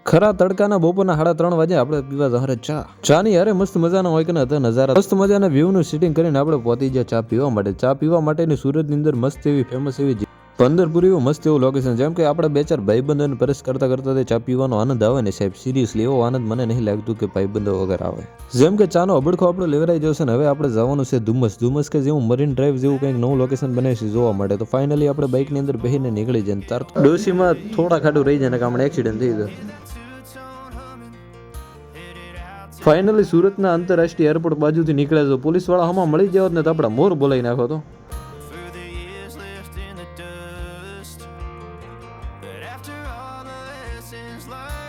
ખરા તડકાના બપોરના 3:30 વાગે આપણે પીવા જહરે ચાની યારે મસ્ત મજાના હોય કે હતા નજારા મસ્ત મજાના વ્યૂનું સિટિંગ કરીને આપણે પહોંચી ગયા ચા પીવા માટેની સુરતની અંદર મસ્ત એવી ફેમસ એવી પંદરપુર એવું મસ્ત એવું લોકેશન જેમ કે આપણે 2-4 ભાઈબંધોને પરસ કરતા ચા પીવાનો આનંદ આવે ને સાહેબ સિરિયસલી એવો આનંદ મને નહીં લાગતું કે ભાઈબંધો વગર આવે જેમ કે ચાનો અબડખો આપણો લેવરાઈ જશે ને હવે આપણે જવાનું છે ધુમ્મસ કે જેવું મરીન ડ્રાઈવ જેવું કંઈક નવું લોકેશન બને છે જોવા માટે તો ફાઇનલી આપણે બાઇકની અંદર બેસીને નીકળી જાય તાર ડોશીમાં થોડા ખાટું રહી જાય ને કામણે એક્સિડન્ટ થઈ જાય ફાઇનલી સુરતના આંતરરાષ્ટ્રીય એરપોર્ટ બાજુથી નીકળ્યા છો પોલીસવાળા હમણાં મળી જાવ ને તો આપણા મોર બોલાવી નાખો તો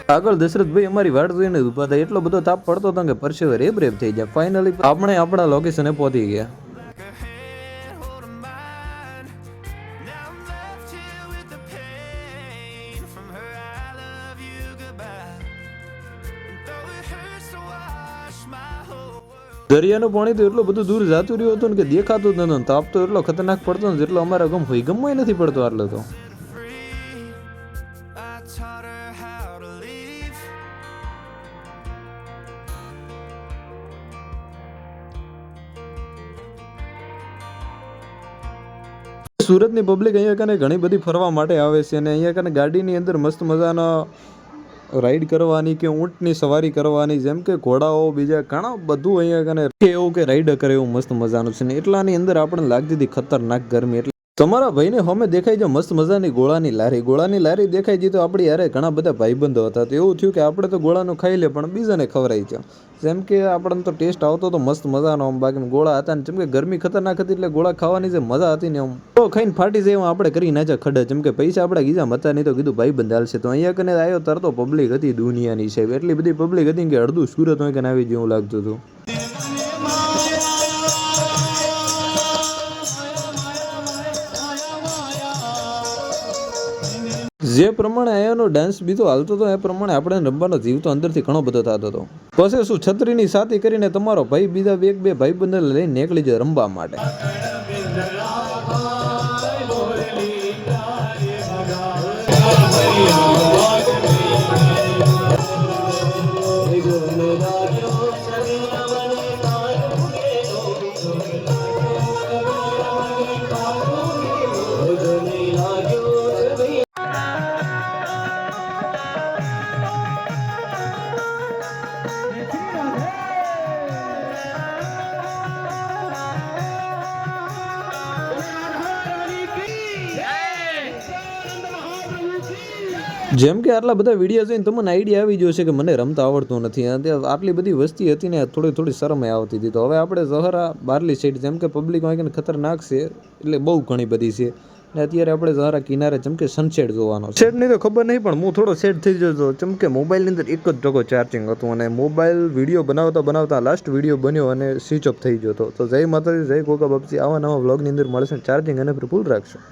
આગળ દશરથભાઈ અમારી વાટ જોઈને ઉભા હતા એટલો બધો તાપ પડતો હતો કે પરસેવે રેબ થઈ જાય ફાઇનલી આપણે આપણા લોકેશને પહોંચી ગયા દરિયાનું પાણી તો એટલું બધું દૂર જતું રહ્યું હતું ને કે દેખાતું જ નતું તાપ તો એટલો ખતરનાક પડતો ને જેટલો અમારા ગમય નથી પડતો આટલો તો સુરતની પબ્લિક અહીંયા કને ઘણી બધી ફરવા માટે આવે છે અને અહીંયા કને ગાડીની અંદર મસ્ત મજાનો રાઈડ કરવાની કે ઊંટની સવારી કરવાની જેમ કે ઘોડાઓ બીજા ઘણા બધું અહીંયા કને એવું કે રાઈડ કરે એવું મસ્ત મજાનું છે ને એટલાની અંદર આપણને લાગતી હતી ખતરનાક ગરમી એટલે તમારા ભાઈને હમે દેખાઈ જાય મસ્ત મજાની ગોળાની લારી દેખાઈ જઈ તો આપણી યારે ઘણા બધા ભાઈબંધો હતા તો એવું થયું કે આપણે તો ગોળાનું ખાઈ લે પણ બીજાને ખવડાવી છે જેમ કે આપણને તો ટેસ્ટ આવતો તો મસ્ત મજાનો આમ બાકી ગોળા હતા ને જેમ કે ગરમી ખતરનાક હતી એટલે ગોળા ખાવાની જે મજા હતી ને આમ તો ખાઈને ફાટી જાય આપણે કરી નાખ્યા ખડા જેમ કે પૈસા આપણા ગીજા હતા નહીં તો કીધું ભાઈબંધ હાલશે તો અહીંયા કને આવ્યો તરતો પબ્લિક હતી દુનિયાની સાહેબ એટલી બધી પબ્લિક હતી કે અડધું સુરત હોય કે આવી જેવું લાગતું હતું જે પ્રમાણે અહીંયાનો ડાન્સ બીજો હાલતો હતો એ પ્રમાણે આપણે રમવાનો જીવ તો અંદરથી ઘણો બધો થતો હતો પછી શું છત્રીની સાથી કરીને તમારો ભાઈ બીજા બે ભાઈબંધને લઈને નીકળી જાય રમવા માટે જેમ કે આટલા બધા વિડીયો જોઈને તમને આઈડિયા આવી ગયો છે કે મને રમતા આવડતું નથી આટલી બધી વસ્તી હતી ને થોડી શરમ આવતી હતી તો હવે આપણે ઝહરા બારલી સાઈડ જેમ કે પબ્લિક હોય કે ખતરનાક છે એટલે બહુ ઘણી બધી છે ને અત્યારે આપણે ઝહરા કિનારે જેમ કે સનસેટ જોવાનો સેટની તો ખબર નહીં પણ હું થોડો સેટ થઈ જતો જેમ કે મોબાઈલની અંદર એક જ ટકો ચાર્જિંગ હતું અને મોબાઈલ વિડીયો બનાવતા લાસ્ટ વિડીયો બન્યો અને સ્વિચ ઓફ થઈ ગયો તો જય માતાજી જય ગોગા બાપજી આવા નવા વ્લોગની અંદર મળશે ચાર્જિંગ અને ફૂલ રાખશો